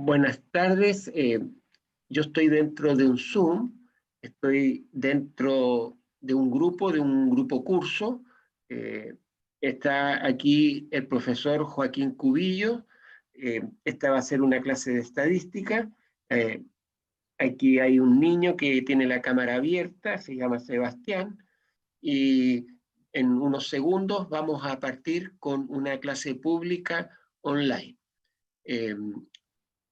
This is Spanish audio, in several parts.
Buenas tardes. Yo estoy dentro de un Zoom, estoy dentro de un grupo curso. Está aquí el profesor Joaquín Cubillo. Esta va a ser una clase de estadística. Aquí hay un niño que tiene la cámara abierta, se llama Sebastián, y en unos segundos vamos a partir con una clase pública online.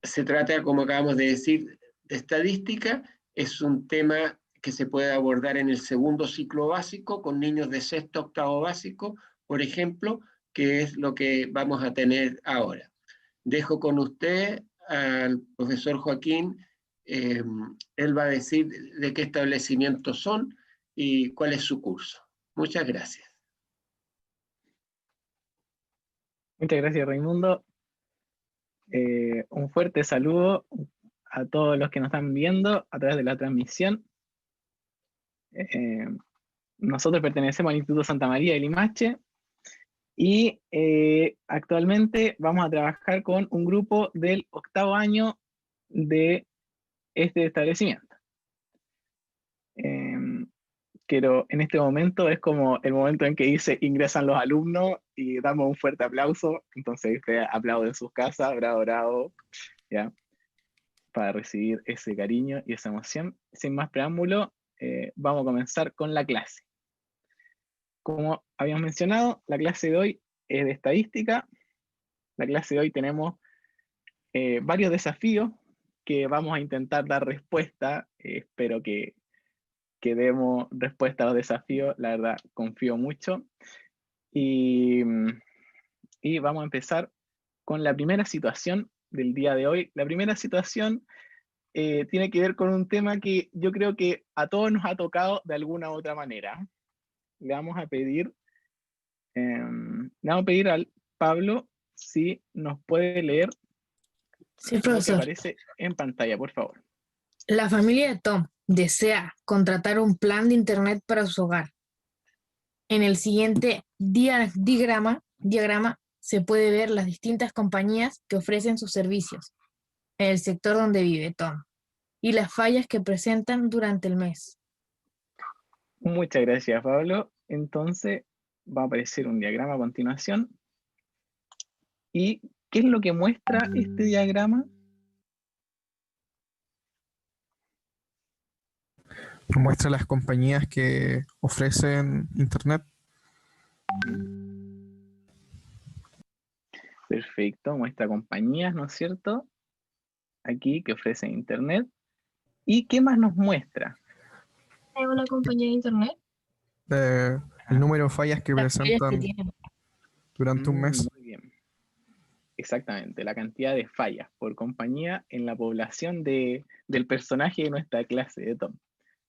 Se trata, como acabamos de decir, de estadística. Es un tema que se puede abordar en el segundo ciclo básico con niños de sexto a octavo básico, por ejemplo, que es lo que vamos a tener ahora. Dejo con usted al profesor Joaquín. Él va a decir de qué establecimientos son y cuál es su curso. Muchas gracias. Muchas gracias, Raimundo. Un fuerte saludo a todos los que nos están viendo a través de la transmisión. Nosotros pertenecemos al Instituto Santa María de Limache y actualmente vamos a trabajar con un grupo del octavo año de este establecimiento. En este momento es como el momento en que dice ingresan los alumnos y damos un fuerte aplauso. Entonces usted aplaude en sus casas, bravo, bravo, ¿ya? Para recibir ese cariño y esa emoción. Sin más preámbulo, vamos a comenzar con la clase. Como habíamos mencionado, la clase de hoy es de estadística. La clase de hoy tenemos varios desafíos que vamos a intentar dar respuesta. Espero que demos respuesta a los desafíos. La verdad, confío mucho. Y vamos a empezar con la primera situación del día de hoy. La primera situación tiene que ver con un tema que yo creo que a todos nos ha tocado de alguna u otra manera. Le vamos a pedir al Pablo si nos puede leer Sí, lo que profesor. aparece en pantalla, por favor. La familia de Tom desea contratar un plan de internet para su hogar. En el siguiente diagrama se puede ver las distintas compañías que ofrecen sus servicios en el sector donde vive Tom y las fallas que presentan durante el mes. Muchas gracias, Pablo. Entonces va a aparecer un diagrama a continuación. ¿Y qué es lo que muestra este diagrama? Muestra las compañías que ofrecen internet. Perfecto, muestra compañías, ¿no es cierto? Aquí que ofrecen internet. ¿Y qué más nos muestra? ¿Es una compañía de internet? El número de fallas que Las fallas que presentan tienen. durante un mes. Muy bien. Exactamente, la cantidad de fallas por compañía en la población del personaje de nuestra clase de Tom,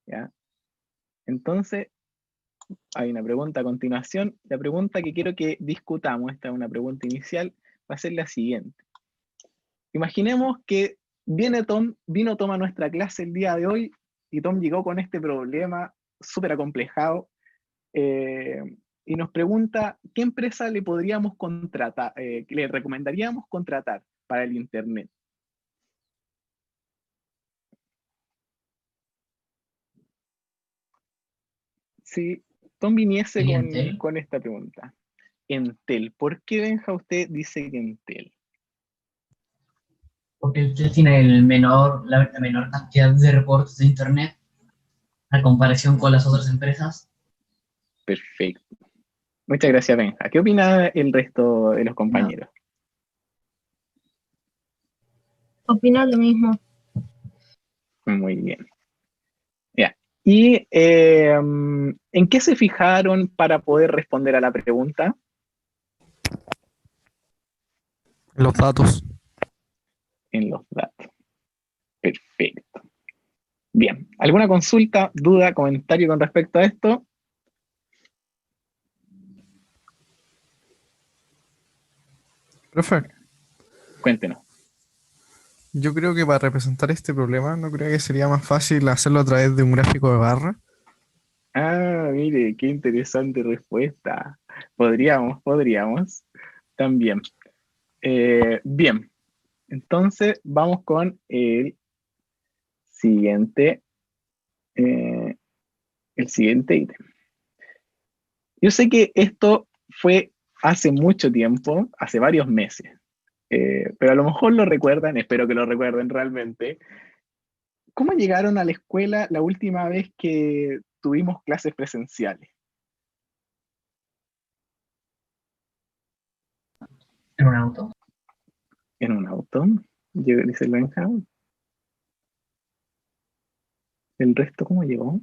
¿ya? Entonces, hay una pregunta a continuación. La pregunta que quiero que discutamos, esta es una pregunta inicial, va a ser la siguiente. Imaginemos que vino Tom a nuestra clase el día de hoy y Tom llegó con este problema súper acomplejado y nos pregunta qué empresa le podríamos contratar, le recomendaríamos contratar para el internet. Si Tom viniese con esta pregunta. Entel. ¿Por qué, Benja, usted dice que Entel? Porque usted tiene la menor cantidad de reportes de internet a comparación con las otras empresas. Perfecto. Muchas gracias, Benja. ¿Qué opina el resto de los compañeros? Opino lo mismo. Muy bien. Ya. ¿Y en qué se fijaron para poder responder a la pregunta? Los datos. En los datos. Perfecto. Bien. ¿Alguna consulta, duda, comentario con respecto a esto? Profe, Cuéntenos. yo creo que para representar este problema, ¿no creo que sería más fácil hacerlo a través de un gráfico de barra? Ah, mire, qué interesante respuesta. Podríamos también. Bien, entonces vamos con siguiente, eh, el siguiente ítem. Yo sé que esto fue hace mucho tiempo, hace varios meses, pero a lo mejor lo recuerdan, espero que lo recuerden realmente. ¿Cómo llegaron a la escuela la última vez que tuvimos clases presenciales? En un auto. En un auto, dice el Benja. ¿El resto cómo llegó?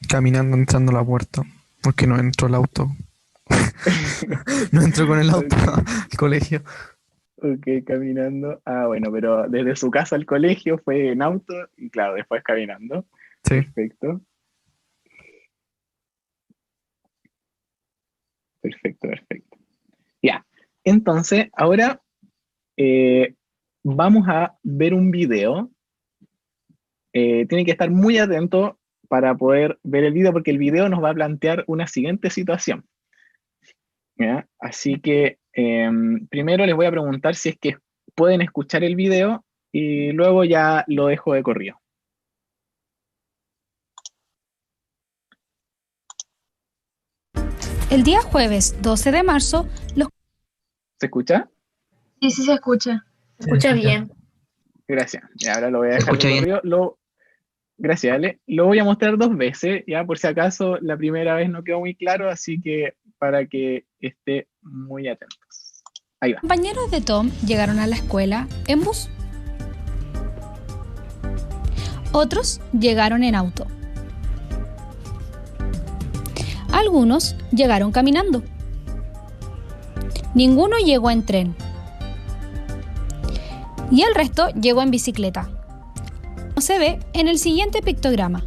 Caminando, entrando a la puerta. Porque no entró el auto. No entró con el auto al colegio. Ok, caminando. Ah, bueno, pero desde su casa al colegio fue en auto y claro, después caminando. Sí. Perfecto. Perfecto, perfecto. Ya. Entonces, ahora vamos a ver un video. Tiene que estar muy atento para poder ver el video porque el video nos va a plantear una siguiente situación. ¿Ya? Así que primero les voy a preguntar si es que pueden escuchar el video y luego ya lo dejo de corrido. El día jueves 12 de marzo, los ¿Se escucha? Sí, sí se escucha. ¿Se escucha bien? Gracias. Y ahora lo voy a Se dejar escucha de bien. corrido. Gracias, Ale. Lo voy a mostrar dos veces, ya por si acaso la primera vez no quedó muy claro, así que para que esté muy atentos. Ahí va. compañeros de Tom llegaron a la escuela en bus. Otros llegaron en auto. Algunos llegaron caminando. Ninguno llegó en tren. Y el resto llegó en bicicleta. Como se ve en el siguiente pictograma.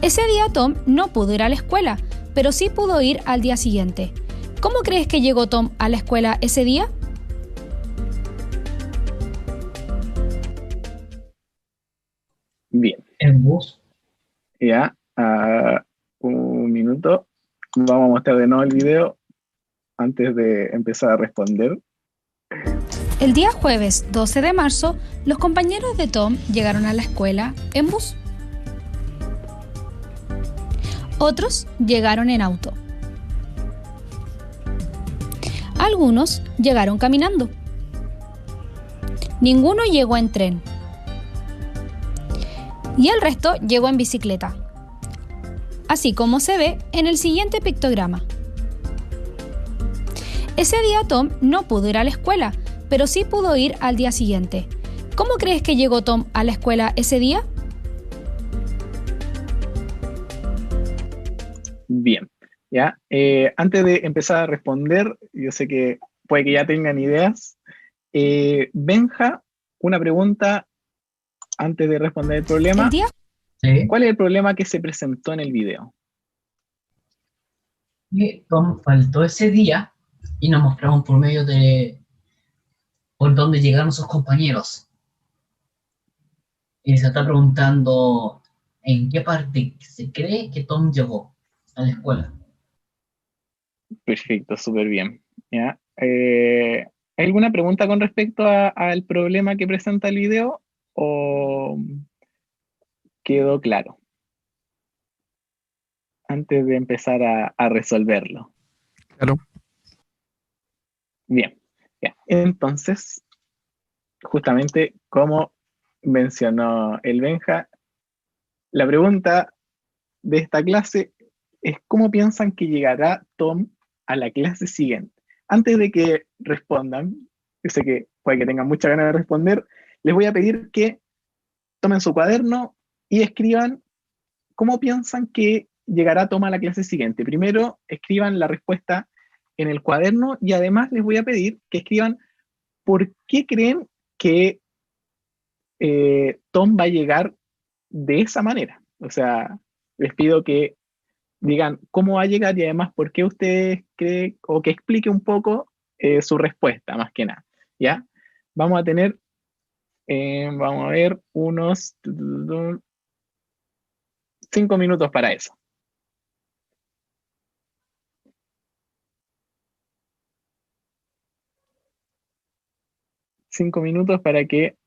Ese día Tom no pudo ir a la escuela, pero sí pudo ir al día siguiente. ¿Cómo crees que llegó Tom a la escuela ese día? Bien, En bus. ya. Un minuto. Vamos a mostrar de nuevo el video antes de empezar a responder. El día jueves 12 de marzo, los compañeros de Tom llegaron a la escuela en bus. Otros llegaron en auto. Algunos llegaron caminando. Ninguno llegó en tren. Y el resto llegó en bicicleta. Así como se ve en el siguiente pictograma. Ese día Tom no pudo ir a la escuela, pero sí pudo ir al día siguiente. ¿Cómo crees que llegó Tom a la escuela ese día? Bien, ya. Antes de empezar a responder, yo sé que puede que ya tengan ideas. Benja, una pregunta antes de responder el problema. El día Sí. ¿Cuál es el problema que se presentó en el video? Y Tom faltó ese día y nos mostraron por medio de por dónde llegaron sus compañeros. Y se está preguntando en qué parte se cree que Tom llegó a la escuela. Perfecto, súper bien. ¿Ya? ¿Hay alguna pregunta con respecto al problema que presenta el video o quedó claro antes de empezar a resolverlo? Claro. Bien, ya. Entonces, justamente como mencionó el Benja, la pregunta de esta clase es ¿cómo piensan que llegará Tom a la clase siguiente? Antes de que respondan, yo sé que puede que tengan mucha ganas de responder, les voy a pedir que tomen su cuaderno y escriban cómo piensan que llegará Tom a la clase siguiente. Primero, escriban la respuesta en el cuaderno y además les voy a pedir que escriban por qué creen que Tom va a llegar de esa manera. O sea, les pido que digan cómo va a llegar y además por qué ustedes creen o que explique un poco su respuesta, más que nada. ¿Ya? Vamos a tener, vamos a ver, unos 5 minutos para eso. 5 minutos para que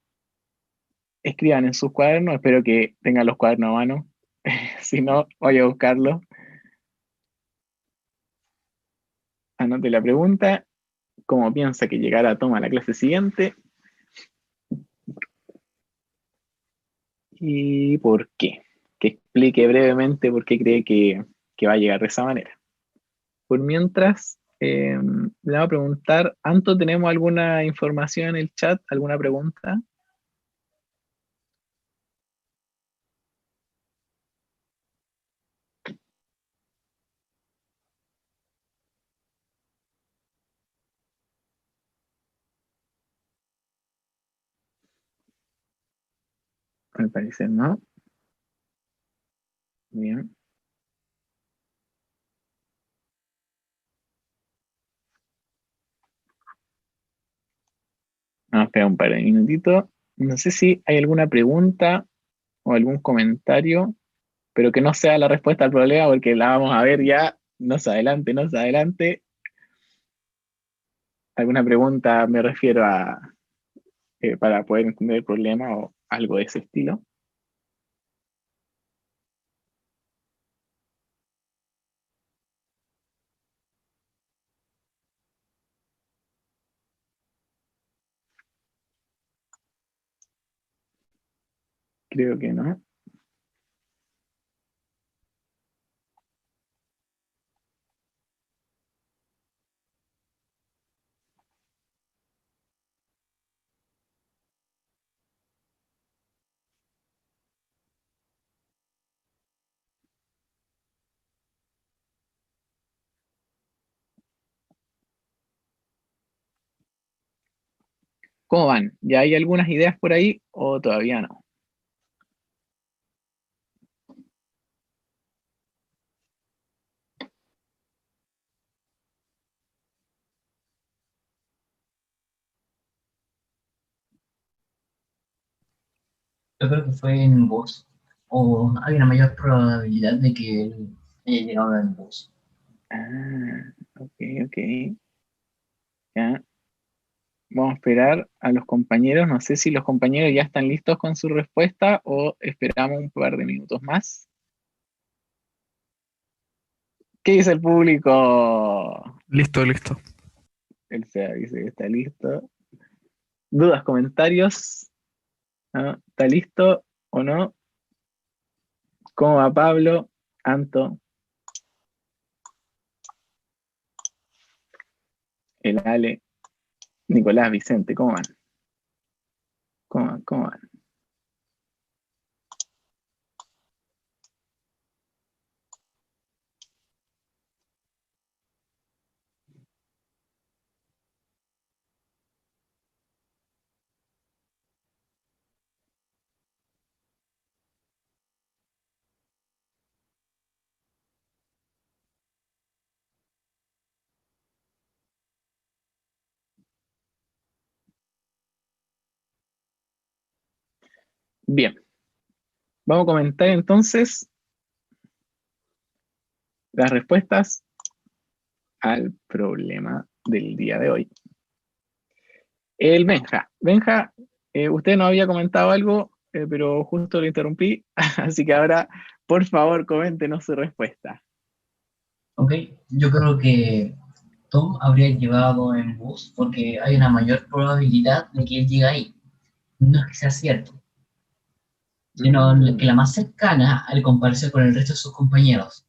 escriban en sus cuadernos. Espero que tengan los cuadernos a mano. Si no, voy a buscarlos. Anote la pregunta. ¿Cómo piensa que llegará Tom a la clase siguiente? ¿Y por qué? Que explique brevemente por qué cree que va a llegar de esa manera. Por mientras, le voy a preguntar, Anto, ¿tenemos alguna información en el chat? ¿Alguna pregunta? Al parecer no. Bien. Vamos a esperar un par de minutitos. No sé si hay alguna pregunta o algún comentario, pero que no sea la respuesta al problema, porque la vamos a ver ya. No se adelante, no se adelante. ¿Alguna pregunta? Me refiero a para poder entender el problema o algo de ese estilo. Creo que no. ¿Cómo van? ¿Ya hay algunas ideas por ahí o todavía no? Yo creo que fue en bus, o hay una mayor probabilidad de que él haya llegado en bus. Ah, ok, ok. Ya. Vamos a esperar a los compañeros. No sé si los compañeros ya están listos con su respuesta o esperamos un par de minutos más. ¿Qué dice el público? Listo, listo. El SEA dice que está listo. ¿Dudas, comentarios? ¿No? ¿Está listo o no? ¿Cómo va Pablo? Anto, el Ale, Nicolás, Vicente, ¿cómo van? ¿Cómo van? ¿Cómo van? Bien, vamos a comentar entonces las respuestas al problema del día de hoy. El Benja. Benja, usted nos había comentado algo, pero justo lo interrumpí, así que ahora, por favor, coméntenos su respuesta. Ok, yo creo que Tom habría llegado en bus porque hay una mayor probabilidad de que él llegue ahí. No es que sea cierto, sino que la más cercana al compararse con el resto de sus compañeros.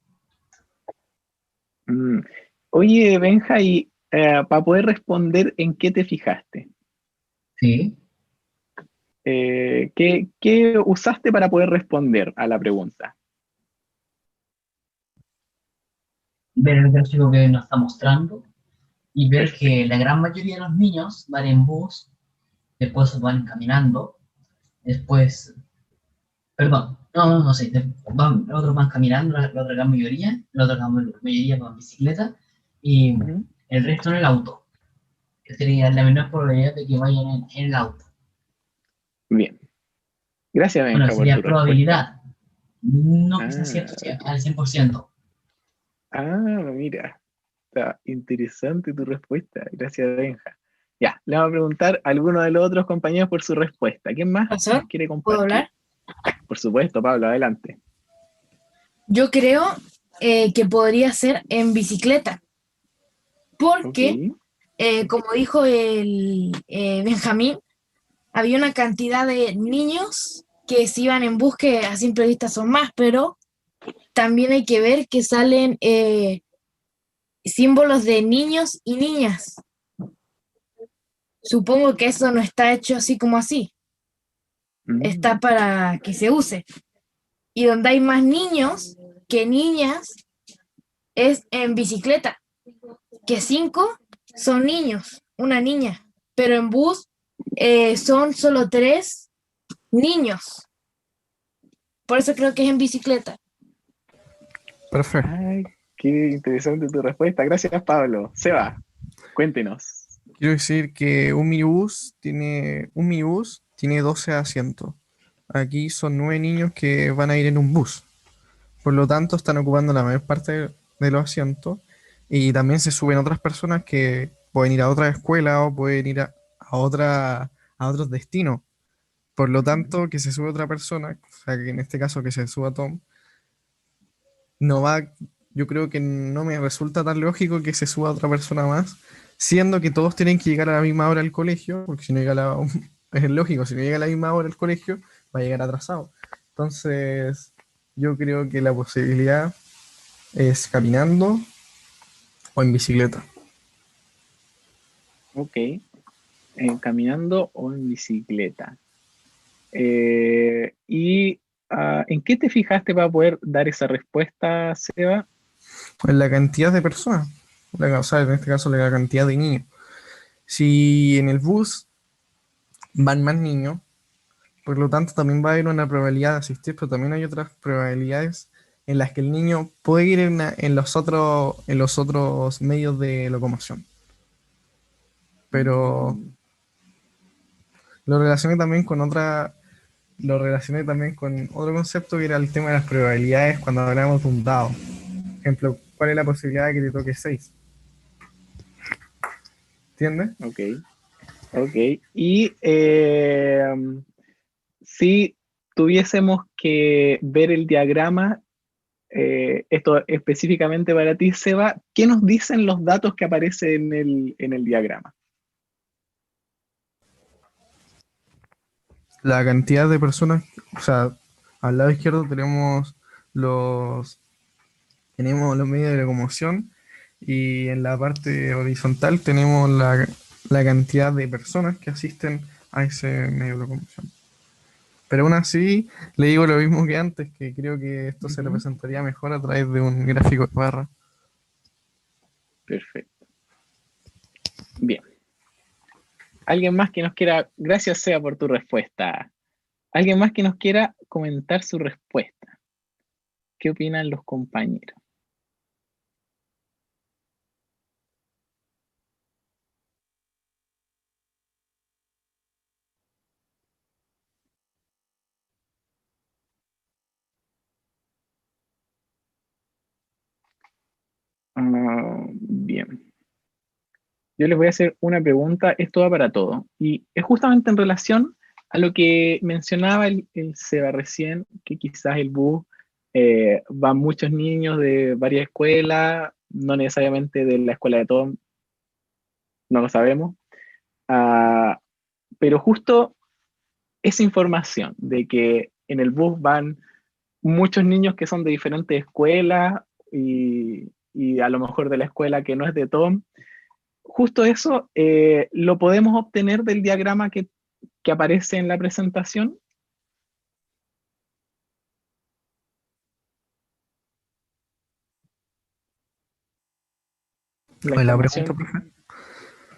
Mm. Oye, Benja, y para poder responder, ¿en qué te fijaste? ¿Sí? ¿Qué usaste para poder responder a la pregunta? Ver el gráfico que nos está mostrando y ver Perfecto. que la gran mayoría de los niños van en bus, después van caminando, después, perdón, no sé, los otros van caminando, la otra gran mayoría, la otra gran mayoría van en bicicleta y Ujú. el resto en el auto, que sería la menor probabilidad de que vayan en el auto. Bien. Gracias, Bueno, Benja, por sería tu respuesta. probabilidad, no que sea Ah, cierto al 100%. mira, está interesante tu respuesta. Gracias, Benja. Ya, le vamos a preguntar a alguno de los otros compañeros por su respuesta. ¿Quién más ¿Profesor? nos quiere ¿Puedo compartir? hablar? Por supuesto, Pablo, adelante. Yo creo que podría ser en bicicleta, porque, Ok. como dijo el Benjamín, había una cantidad de niños que se iban en bus que a simple vista son más, pero también hay que ver que salen símbolos de niños y niñas. Supongo que eso no está hecho así como así, está para que se use. Y donde hay más niños que niñas es en bicicleta, que 5 son niños, una niña, pero en bus son solo 3 niños. Por eso creo que es en bicicleta. Perfecto. Ay, qué interesante tu respuesta. Gracias, Pablo. Seba, cuéntenos. Quiero decir que un minibús tiene 12 asientos. Aquí son 9 niños que van a ir en un bus. Por lo tanto, están ocupando la mayor parte de los asientos. Y también se suben otras personas que pueden ir a otra escuela o pueden ir a otros destinos. Por lo tanto, que se sube otra persona, o sea, que en este caso que se suba Tom, no va, yo creo que no me resulta tan lógico que se suba otra persona más, siendo que todos tienen que llegar a la misma hora al colegio, porque si no llega es lógico, si no llega a la misma hora al colegio, va a llegar atrasado. Entonces, yo creo que la posibilidad es caminando o en bicicleta. Ok. Caminando o en bicicleta. ¿En qué te fijaste para poder dar esa respuesta, Seba? En la cantidad de personas, o sea, en este caso la cantidad de niños. Si en el bus van más niños, por lo tanto también va a haber una probabilidad de asistir, pero también hay otras probabilidades en las que el niño puede ir en los otros medios de locomoción. Pero lo relacioné también con lo relacioné también con otro concepto que era el tema de las probabilidades cuando hablamos de un dado. Por ejemplo, ¿cuál es la posibilidad de que te toque 6? ¿Entiendes? Ok, ok. Y si tuviésemos que ver el diagrama, esto específicamente para ti, Seba, ¿qué nos dicen los datos que aparecen en el diagrama? La cantidad de personas, o sea, al lado izquierdo los, tenemos los medios de locomoción y en la parte horizontal tenemos la cantidad de personas que asisten a ese medio de locomoción. Pero aún así, le digo lo mismo que antes, que creo que esto se representaría mejor a través de un gráfico de barra. Perfecto. Bien. ¿Alguien más que nos quiera, gracias Seba por tu respuesta, alguien más que nos quiera comentar su respuesta? ¿Qué opinan los compañeros? Bien. Yo les voy a hacer una pregunta, esto va para todo, y es justamente en relación a lo que mencionaba el Seba recién, que quizás el bus van muchos niños de varias escuelas, no necesariamente de la escuela de Tom, no lo sabemos, ah, pero justo esa información de que en el bus van muchos niños que son de diferentes escuelas y a lo mejor de la escuela que no es de Tom, justo eso lo podemos obtener del diagrama que aparece en la presentación. La ¿Cuál es la pregunta, información,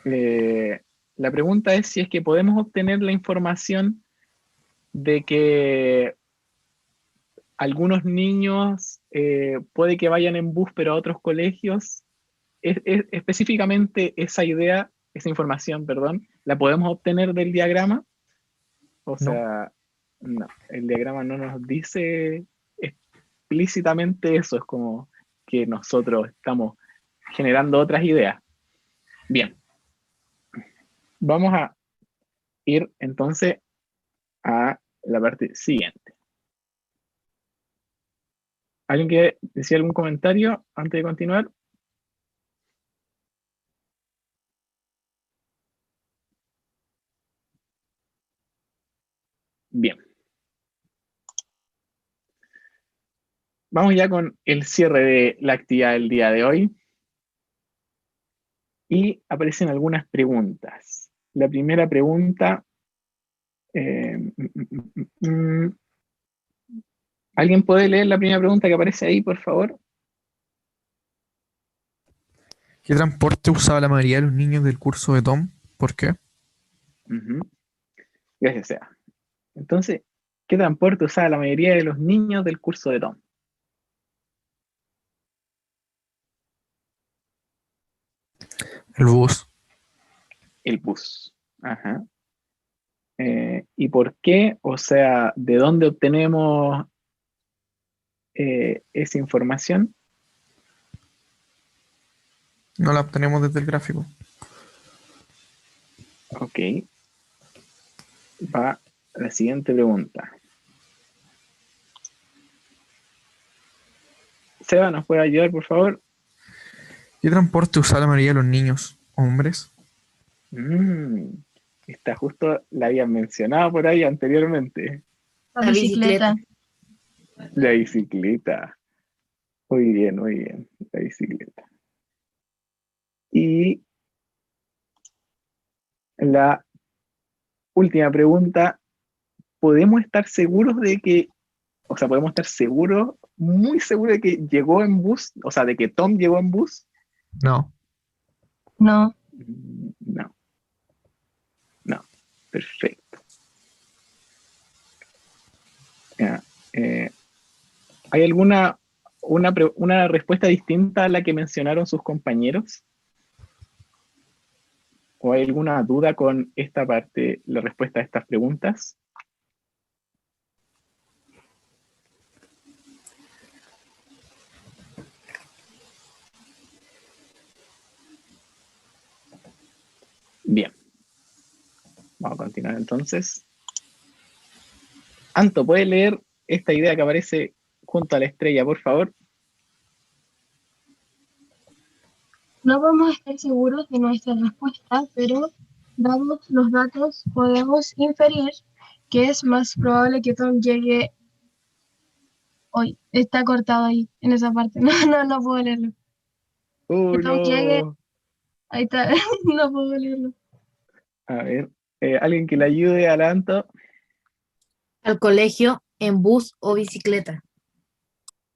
profe? la pregunta es si es que podemos obtener la información de que algunos niños puede que vayan en bus pero a otros colegios. Específicamente esa idea, esa información, perdón, la podemos obtener del diagrama. O No. sea, no, el diagrama no nos dice explícitamente eso, es como que nosotros estamos generando otras ideas. Bien. vamos a ir entonces a la parte siguiente. ¿Alguien quiere decir algún comentario antes de continuar? Bien. Vamos ya con el cierre de la actividad del día de hoy. Y aparecen algunas preguntas. La primera pregunta... ¿alguien puede leer la primera pregunta que aparece ahí, por favor? ¿Qué transporte usaba la mayoría de los niños del curso de Tom? ¿Por qué? Gracias, Seba. Entonces, ¿qué transporte usaba la mayoría de los niños del curso de Tom? El bus. El bus. Ajá. ¿Y por qué? O sea, ¿de dónde obtenemos esa información? No la obtenemos desde el gráfico. Ok. Va la siguiente pregunta. Seba, ¿nos puede ayudar, por favor? ¿Qué transporte usaba la mayoría de los niños? ¿Hombres? Esta justo la habían mencionado por ahí anteriormente. La bicicleta. La bicicleta. Muy bien, la bicicleta. Y la última pregunta, ¿podemos estar seguros de que, o sea, podemos estar seguros, muy seguros de que llegó en bus, o sea, de que Tom llegó en bus? No. No. No. No. Perfecto. Ya, ¿hay alguna una respuesta distinta a la que mencionaron sus compañeros? ¿O hay alguna duda con esta parte, la respuesta a estas preguntas? Bien. Vamos a continuar entonces. Anto, ¿puedes leer esta idea que aparece junto a la estrella, por favor? No podemos estar seguros de nuestra respuesta, pero dados los datos podemos inferir que es más probable que Tom llegue hoy. Está cortado ahí, en esa parte. No puedo leerlo. Que Tom llegue, No. ahí está, no puedo leerlo. A ver, alguien que le ayude a la Anto. Al colegio en bus o bicicleta.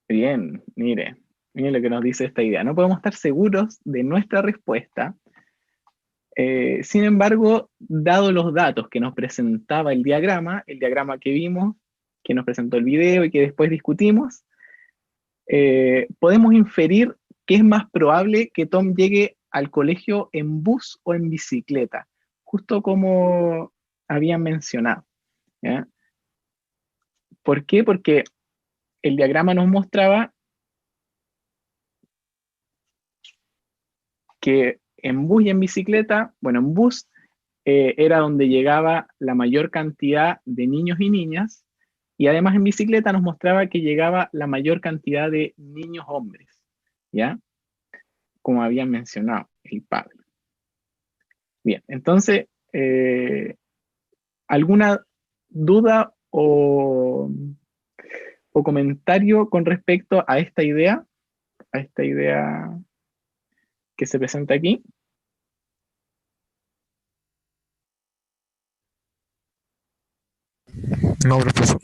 Bien, mire lo que nos dice esta idea. No podemos estar seguros de nuestra respuesta. Sin embargo, dado los datos que nos presentaba el diagrama que vimos, que nos presentó el video y que después discutimos, podemos inferir que es más probable que Tom llegue al colegio en bus o en bicicleta, justo como habían mencionado, ¿ya? ¿Por qué? Porque el diagrama nos mostraba que en bus y en bicicleta, bueno, en bus era donde llegaba la mayor cantidad de niños y niñas, y además en bicicleta nos mostraba que llegaba la mayor cantidad de niños hombres, ¿ya? Como habían mencionado el padre. Bien, entonces, ¿alguna duda o comentario con respecto a esta idea? A esta idea que se presenta aquí. No, profesor.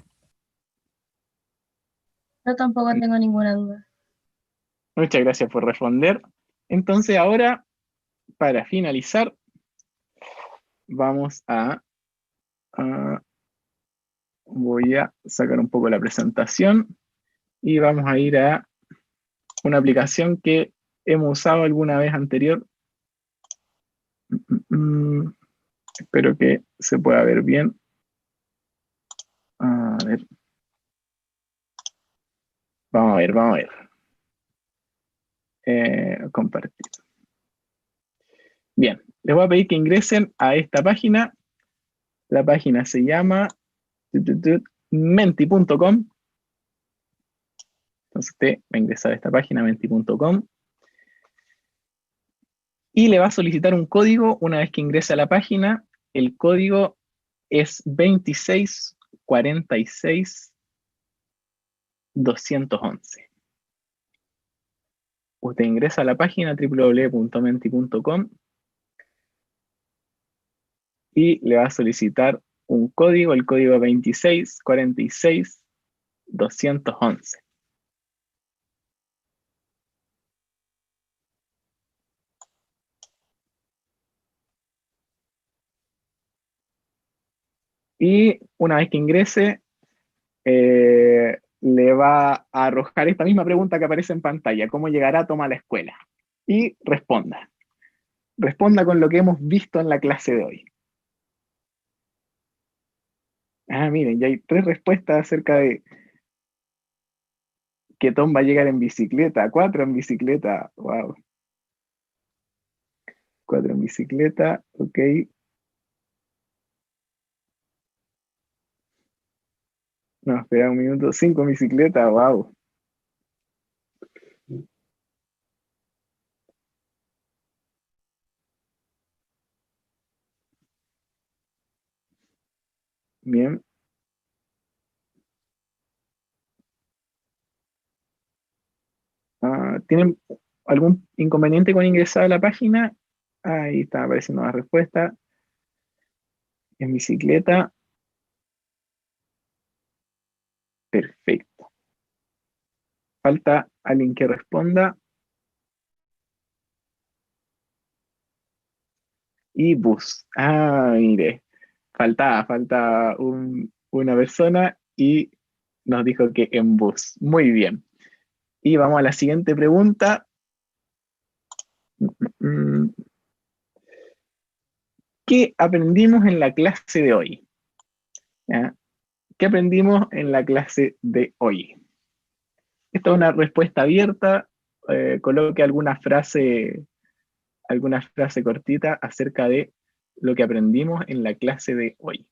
Yo tampoco tengo ninguna duda. Muchas gracias por responder. Entonces ahora, para finalizar, vamos voy a sacar un poco la presentación y vamos a ir a una aplicación que hemos usado alguna vez anterior. Espero que se pueda ver bien. A ver. Vamos a ver. Compartir. Bien, Les voy a pedir que ingresen a esta página. La página se llama menti.com. Entonces usted va a ingresar a esta página, menti.com. Y le va a solicitar un código una vez que ingrese a la página. El código es 2646-211. Usted ingresa a la página www.menti.com y le va a solicitar un código, el código 2646-211. Y una vez que ingrese, le va a arrojar esta misma pregunta que aparece en pantalla: ¿cómo llegará Tom a la escuela? Y responda. Responda con lo que hemos visto en la clase de hoy. Ah, miren, ya hay 3 respuestas acerca de que Tom va a llegar en bicicleta. 4 en bicicleta. Wow. 4 en bicicleta, ok. No, espera un minuto. 5 en bicicleta, wow. Bien. ¿Tienen algún inconveniente con ingresar a la página? Ahí está apareciendo la respuesta. En bicicleta. Perfecto. Falta alguien que responda. Y bus. Ah, mire. Falta una persona y nos dijo que en bus. Muy bien. Y vamos a la siguiente pregunta. ¿Qué aprendimos en la clase de hoy? ¿Ya? ¿Qué aprendimos en la clase de hoy? Esta es una respuesta abierta. Coloque alguna frase cortita acerca de lo que aprendimos en la clase de hoy.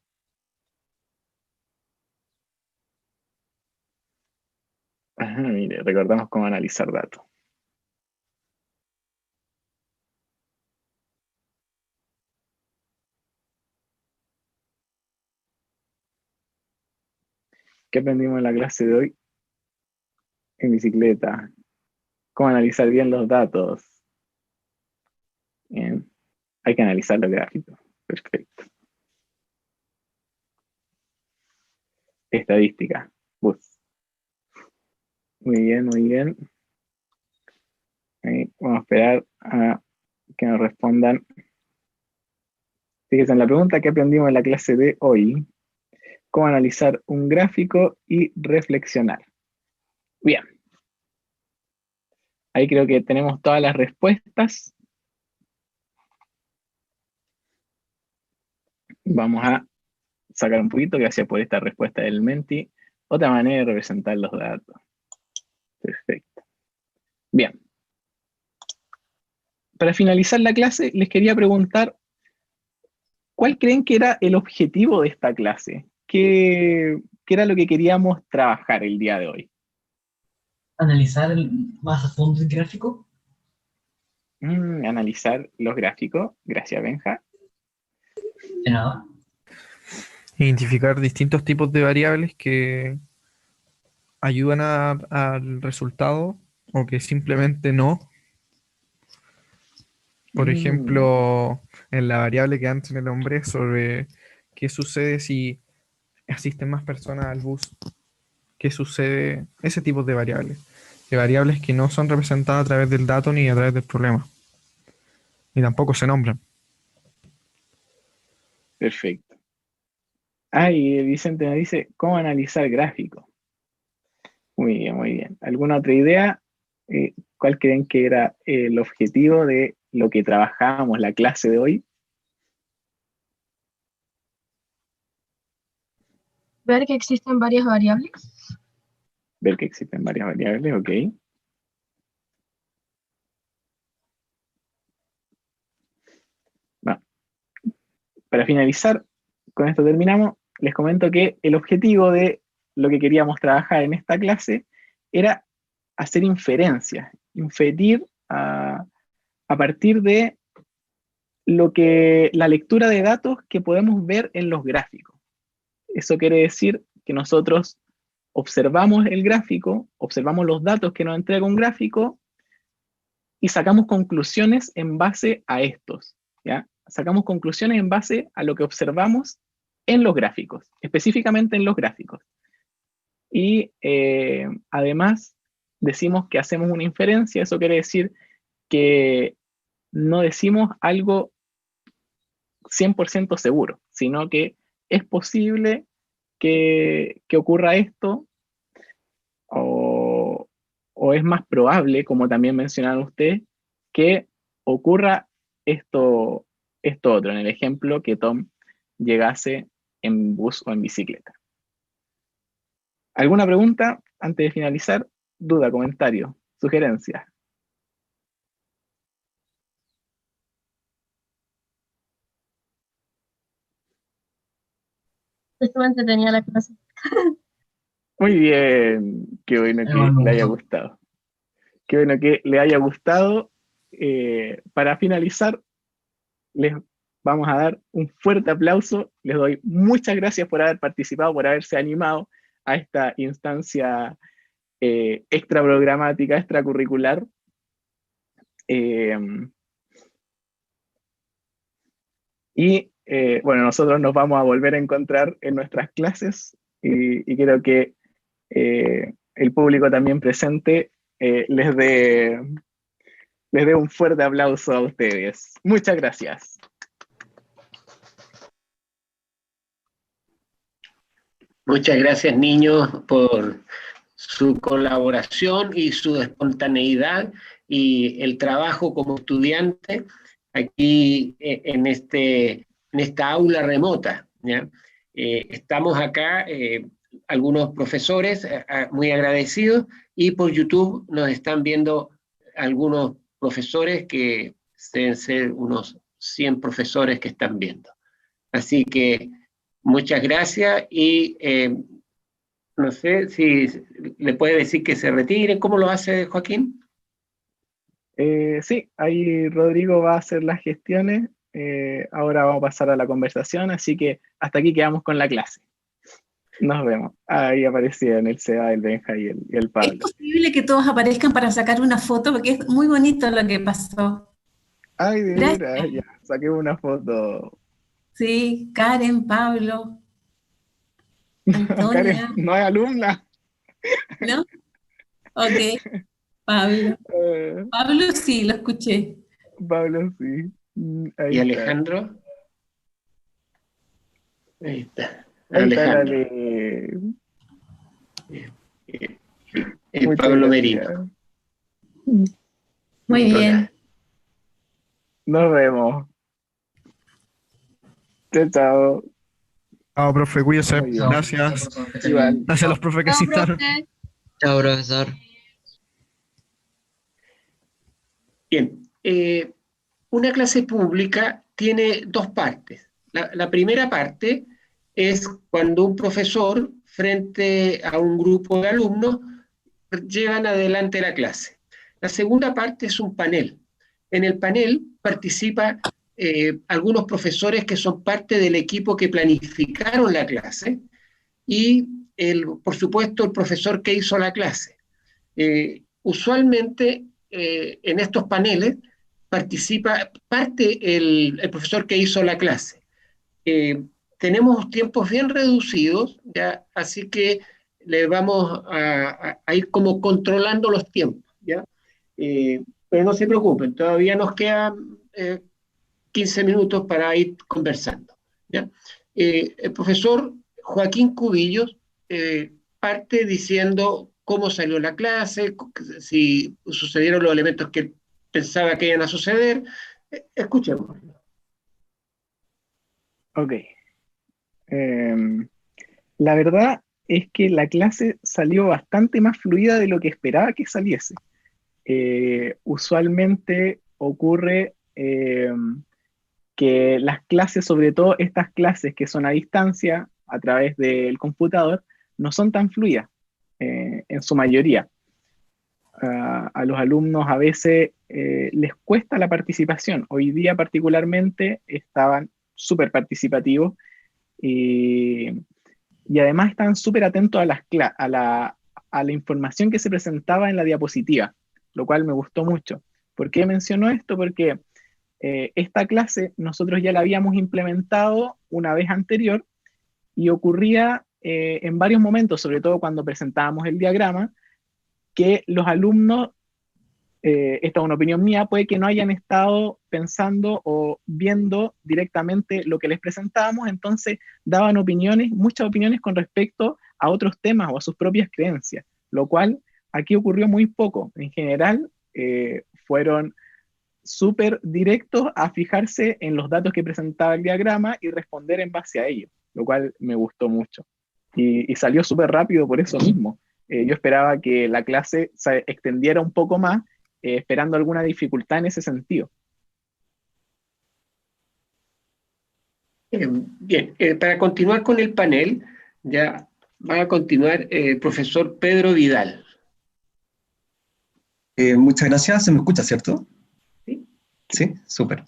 Ajá, mire, recordamos cómo analizar datos. ¿Qué aprendimos en la clase de hoy? En bicicleta. ¿Cómo analizar bien los datos? Bien. Hay que analizar los gráficos. Perfecto. Estadística. Bus. Muy bien, muy bien. Ahí, vamos a esperar a que nos respondan. Fíjense en la pregunta: ¿qué aprendimos en la clase de hoy? Cómo analizar un gráfico y reflexionar. Bien. Ahí creo que tenemos todas las respuestas. Vamos a sacar un poquito, gracias por esta respuesta del Menti. Otra manera de representar los datos. Perfecto. Bien. Para finalizar la clase, les quería preguntar, ¿cuál creen que era el objetivo de esta clase? ¿Qué era lo que queríamos trabajar el día de hoy? Analizar más a fondo el gráfico. Analizar los gráficos. Gracias, Benja. De nada. Identificar distintos tipos de variables que ayudan al resultado o que simplemente no. Por ejemplo, en la variable que antes en el hombre sobre qué sucede si asisten más personas al bus, qué sucede, ese tipo de variables. De variables que no son representadas a través del dato ni a través del problema. Ni tampoco se nombran. Perfecto. Y Vicente me dice, ¿cómo analizar gráficos? Muy bien, muy bien. ¿Alguna otra idea? ¿Cuál creen que era el objetivo de lo que trabajábamos la clase de hoy? Ver que existen varias variables. Ver que existen varias variables, ok. para finalizar, con esto terminamos, les comento que el objetivo de lo que queríamos trabajar en esta clase era hacer inferencias, inferir a partir de la lectura de datos que podemos ver en los gráficos. Eso quiere decir que nosotros observamos el gráfico, observamos los datos que nos entrega un gráfico y sacamos conclusiones en base a estos, ¿ya? Sacamos conclusiones en base a lo que observamos en los gráficos, específicamente en los gráficos. Y además decimos que hacemos una inferencia, eso quiere decir que no decimos algo 100% seguro, sino que es posible que ocurra esto, o es más probable, como también mencionaron ustedes, que ocurra esto otro, en el ejemplo que Tom llegase en bus o en bicicleta. ¿Alguna pregunta antes de finalizar? ¿Duda, comentario, sugerencia? Justamente tenía la clase. Muy bien, qué bueno que le haya gustado. Qué bueno que le haya gustado. Para finalizar, les vamos a dar un fuerte aplauso. Les doy muchas gracias por haber participado, por haberse animado a esta instancia extra programática, extracurricular. Bueno, nosotros nos vamos a volver a encontrar en nuestras clases y quiero que el público también presente les dé un fuerte aplauso a ustedes. Muchas gracias. Muchas gracias, niños, por su colaboración y su espontaneidad y el trabajo como estudiante aquí en esta aula remota, ¿ya? Estamos acá, algunos profesores muy agradecidos, y por YouTube nos están viendo algunos profesores que deben ser unos 100 profesores que están viendo. Así que muchas gracias y no sé si le puede decir que se retiren. ¿Cómo lo hace Joaquín? Sí, ahí Rodrigo va a hacer las gestiones. Ahora vamos a pasar a la conversación, así que hasta aquí quedamos con la clase. Nos vemos. Ahí aparecieron el Seba, el Benja y el Pablo. ¿Es posible que todos aparezcan para sacar una foto? Porque es muy bonito lo que pasó. Ay, de veras, ya, saqué una foto. Sí, Karen, Pablo, Antonia. Karen, no es alumna. ¿No? Ok, Pablo. Pablo sí, lo escuché. Pablo sí. Ahí ¿y Alejandro? Ahí está. Ahí Alejandro. Pablo Merino. Muy bien. Nos vemos. Chao, chao. Chao, profe, cuídese. Gracias. Gracias a los profes que asistieron. Chao, profesor. Bien. Una clase pública tiene dos partes. La primera parte es cuando un profesor, frente a un grupo de alumnos, llevan adelante la clase. La segunda parte es un panel. En el panel participan algunos profesores que son parte del equipo que planificaron la clase y, por supuesto, el profesor que hizo la clase. Usualmente, en estos paneles participa parte el profesor que hizo la clase. Tenemos tiempos bien reducidos, ¿ya? Así que le vamos a ir como controlando los tiempos, ¿ya? Pero no se preocupen, todavía nos quedan 15 minutos para ir conversando, ¿ya? El profesor Joaquín Cubillos parte diciendo cómo salió la clase, si sucedieron los elementos que pensaba que iban a suceder. Escuchemos. Ok. La verdad es que la clase salió bastante más fluida de lo que esperaba que saliese. Usualmente ocurre que las clases, sobre todo estas clases que son a distancia, a través del computador, no son tan fluidas en su mayoría. A los alumnos a veces les cuesta la participación. Hoy día particularmente estaban súper participativos y además estaban súper atentos a la información que se presentaba en la diapositiva, lo cual me gustó mucho. ¿Por qué menciono esto? Porque esta clase nosotros ya la habíamos implementado una vez anterior y ocurría en varios momentos, sobre todo cuando presentábamos el diagrama, que los alumnos, esta es una opinión mía, puede que no hayan estado pensando o viendo directamente lo que les presentábamos, entonces daban opiniones, muchas opiniones con respecto a otros temas o a sus propias creencias, lo cual aquí ocurrió muy poco. En general, fueron súper directos a fijarse en los datos que presentaba el diagrama y responder en base a ello, lo cual me gustó mucho. Y salió súper rápido por eso mismo. Yo esperaba que la clase se extendiera un poco más, esperando alguna dificultad en ese sentido. Bien, para continuar con el panel, ya va a continuar el profesor Pedro Vidal. Muchas gracias, ¿se me escucha, cierto? Sí. Sí, súper.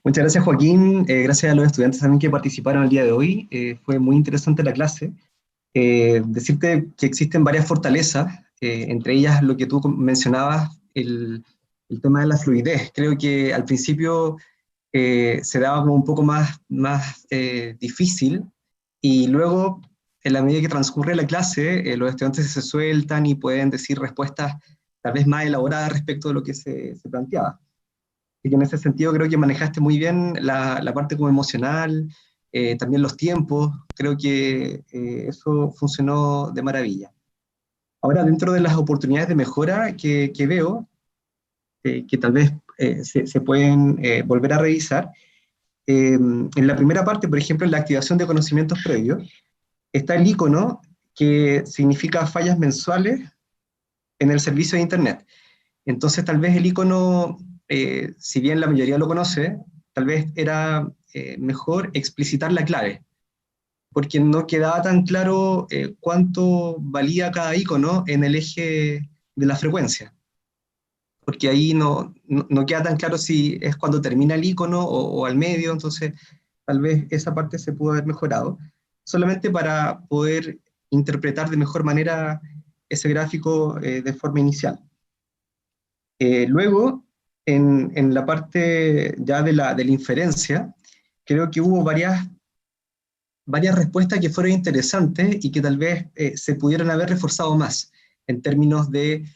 Muchas gracias, Joaquín, gracias a los estudiantes también que participaron el día de hoy, fue muy interesante la clase. Decirte que existen varias fortalezas, entre ellas lo que tú mencionabas, el tema de la fluidez. Creo que al principio se daba como un poco más difícil, y luego, en la medida que transcurre la clase, los estudiantes se sueltan y pueden decir respuestas tal vez más elaboradas respecto de lo que se planteaba. Así que en ese sentido creo que manejaste muy bien la parte como emocional, también los tiempos, creo que eso funcionó de maravilla. Ahora, dentro de las oportunidades de mejora que veo, que tal vez se pueden volver a revisar, en la primera parte, por ejemplo, en la activación de conocimientos previos, está el icono que significa fallas mensuales en el servicio de Internet. Entonces, tal vez el icono, si bien la mayoría lo conoce, tal vez era mejor explicitar la clave, porque no quedaba tan claro cuánto valía cada icono en el eje de la frecuencia, porque ahí no queda tan claro si es cuando termina el icono o al medio, entonces tal vez esa parte se pudo haber mejorado, solamente para poder interpretar de mejor manera ese gráfico de forma inicial. Luego, en la parte ya de la inferencia, creo que hubo varias respuestas que fueron interesantes y que tal vez se pudieran haber reforzado más, en términos de,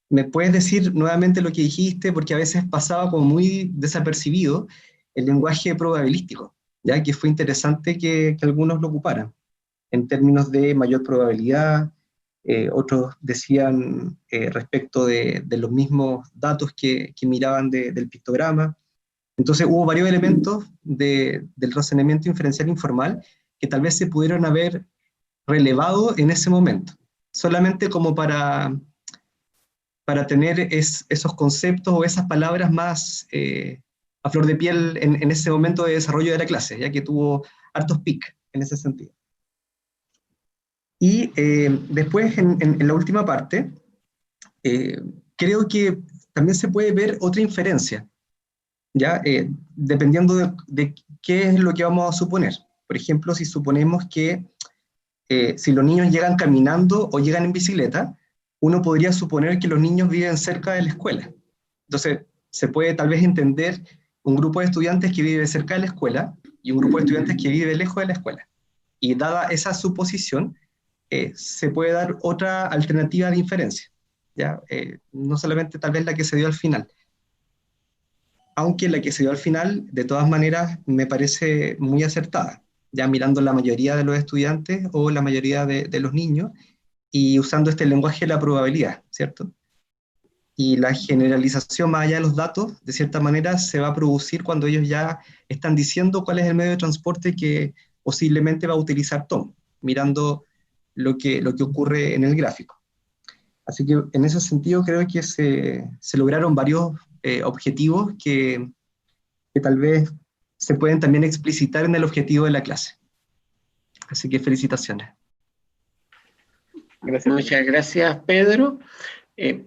¿me puedes decir nuevamente lo que dijiste? Porque a veces pasaba como muy desapercibido el lenguaje probabilístico, ya que fue interesante que algunos lo ocuparan, en términos de mayor probabilidad. Otros decían respecto de los mismos datos que miraban del pictograma. Entonces hubo varios elementos del razonamiento inferencial informal que tal vez se pudieron haber relevado en ese momento, solamente como para tener esos conceptos o esas palabras más a flor de piel en ese momento de desarrollo de la clase, ya que tuvo hartos pics en ese sentido. Y después, en la última parte, creo que también se puede ver otra inferencia, ¿ya? Dependiendo de qué es lo que vamos a suponer. Por ejemplo, si suponemos que si los niños llegan caminando o llegan en bicicleta, uno podría suponer que los niños viven cerca de la escuela. Entonces, se puede tal vez entender un grupo de estudiantes que vive cerca de la escuela y un grupo de estudiantes que vive lejos de la escuela. Y dada esa suposición, se puede dar otra alternativa de inferencia, ¿ya? No solamente tal vez la que se dio al final. Aunque la que se dio al final, de todas maneras, me parece muy acertada, ya mirando la mayoría de los estudiantes o la mayoría de los niños, y usando este lenguaje de la probabilidad, ¿cierto? Y la generalización más allá de los datos, de cierta manera, se va a producir cuando ellos ya están diciendo cuál es el medio de transporte que posiblemente va a utilizar Tom, mirando lo que ocurre en el gráfico. Así que en ese sentido creo que se lograron varios objetivos que tal vez se pueden también explicitar en el objetivo de la clase. Así que felicitaciones. Gracias. Muchas gracias, Pedro.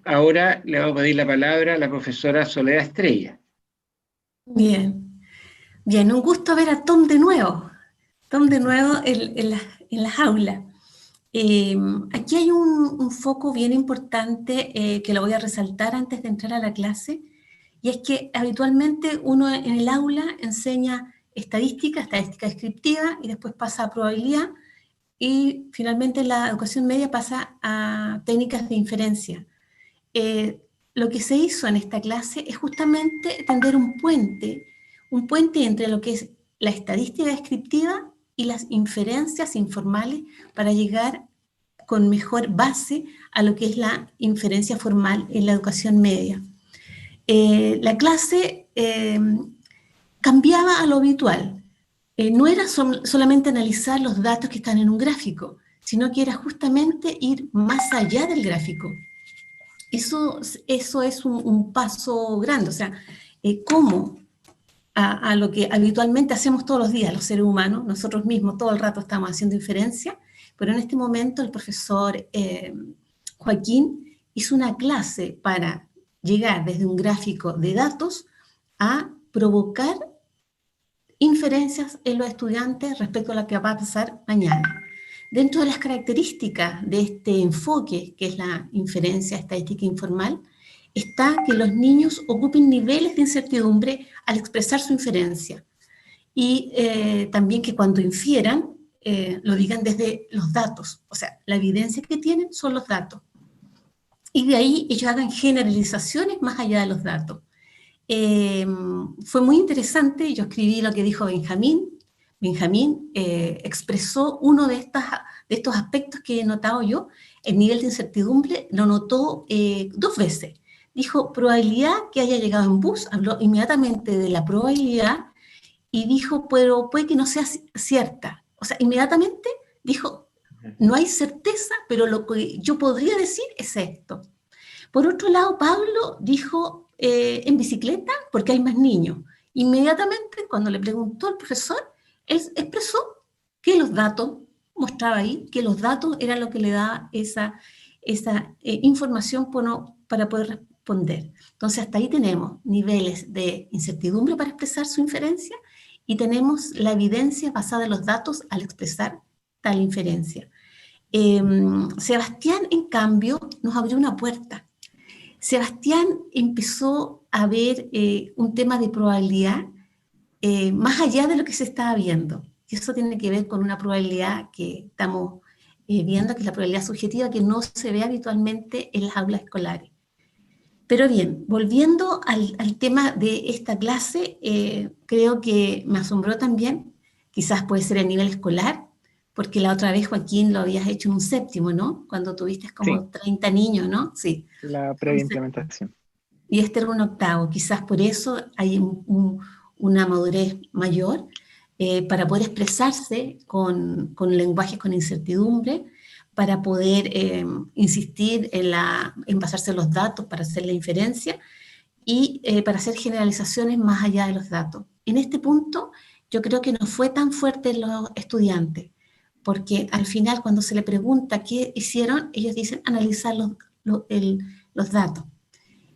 Ahora le vamos a pedir la palabra a la profesora Soledad Estrella. Bien, bien, un gusto ver a Tom de nuevo en las aulas. Aquí hay un foco bien importante que lo voy a resaltar antes de entrar a la clase, y es que habitualmente uno en el aula enseña estadística descriptiva, y después pasa a probabilidad, y finalmente la educación media pasa a técnicas de inferencia. Lo que se hizo en esta clase es justamente tender un puente entre lo que es la estadística descriptiva y las inferencias informales para llegar con mejor base a lo que es la inferencia formal en la educación media. La clase cambiaba a lo habitual. No era solamente analizar los datos que están en un gráfico, sino que era justamente ir más allá del gráfico. Eso es un paso grande, o sea, cómo a lo que habitualmente hacemos todos los días los seres humanos, nosotros mismos todo el rato estamos haciendo inferencia, pero en este momento el profesor Joaquín hizo una clase para llegar desde un gráfico de datos a provocar inferencias en los estudiantes respecto a lo que va a pasar mañana. Dentro de las características de este enfoque, que es la inferencia estadística informal, está que los niños ocupen niveles de incertidumbre al expresar su inferencia, y también que cuando infieran, lo digan desde los datos, o sea, la evidencia que tienen son los datos. Y de ahí ellos hagan generalizaciones más allá de los datos. Fue muy interesante, yo escribí lo que dijo Benjamín. Benjamín expresó uno de estos aspectos que he notado yo, el nivel de incertidumbre, lo notó 2 veces. Dijo probabilidad que haya llegado en bus, habló inmediatamente de la probabilidad y dijo, pero puede que no sea cierta. O sea, inmediatamente dijo, no hay certeza, pero lo que yo podría decir es esto. Por otro lado, Pablo dijo en bicicleta porque hay más niños. Inmediatamente, cuando le preguntó al profesor, él expresó que los datos, mostraba ahí, que los datos eran lo que le daba esa información para poder responder. Entonces, hasta ahí tenemos niveles de incertidumbre para expresar su inferencia y tenemos la evidencia basada en los datos al expresar tal inferencia. Sebastián, en cambio, nos abrió una puerta. Sebastián empezó a ver un tema de probabilidad más allá de lo que se estaba viendo. Y eso tiene que ver con una probabilidad que estamos viendo, que es la probabilidad subjetiva, que no se ve habitualmente en las aulas escolares. Pero bien, volviendo al tema de esta clase, creo que me asombró también, quizás puede ser a nivel escolar, porque la otra vez, Joaquín, lo habías hecho en un séptimo, ¿no? Cuando tuviste como 30 niños, ¿no? Sí. La previa implementación. Y este era un octavo, quizás por eso hay una madurez mayor para poder expresarse con lenguajes con incertidumbre, para poder insistir en basarse en los datos para hacer la inferencia y para hacer generalizaciones más allá de los datos. En este punto, yo creo que no fue tan fuerte en los estudiantes, porque al final cuando se le pregunta qué hicieron, ellos dicen analizar los datos.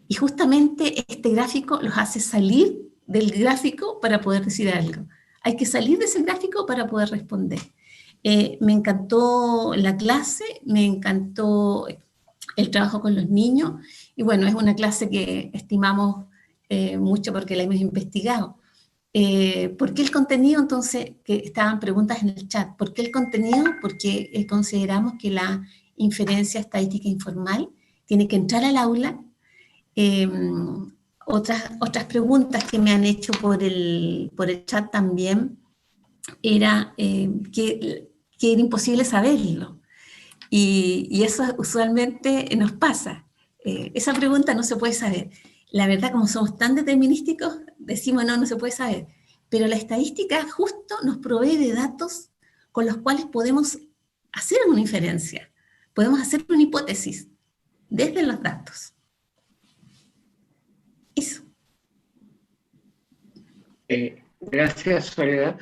Y justamente este gráfico los hace salir del gráfico para poder decir algo. Hay que salir de ese gráfico para poder responder. Me encantó la clase, me encantó el trabajo con los niños, y bueno, es una clase que estimamos mucho porque la hemos investigado. ¿Por qué el contenido? Entonces, que estaban preguntas en el chat. ¿Por qué el contenido? Porque consideramos que la inferencia estadística informal tiene que entrar al aula. Otras preguntas que me han hecho por el chat también era que era imposible saberlo. Y eso usualmente nos pasa. Esa pregunta no se puede saber. La verdad, como somos tan determinísticos, decimos no se puede saber. Pero la estadística justo nos provee de datos con los cuales podemos hacer una inferencia, podemos hacer una hipótesis desde los datos. Eso. Gracias, Soledad.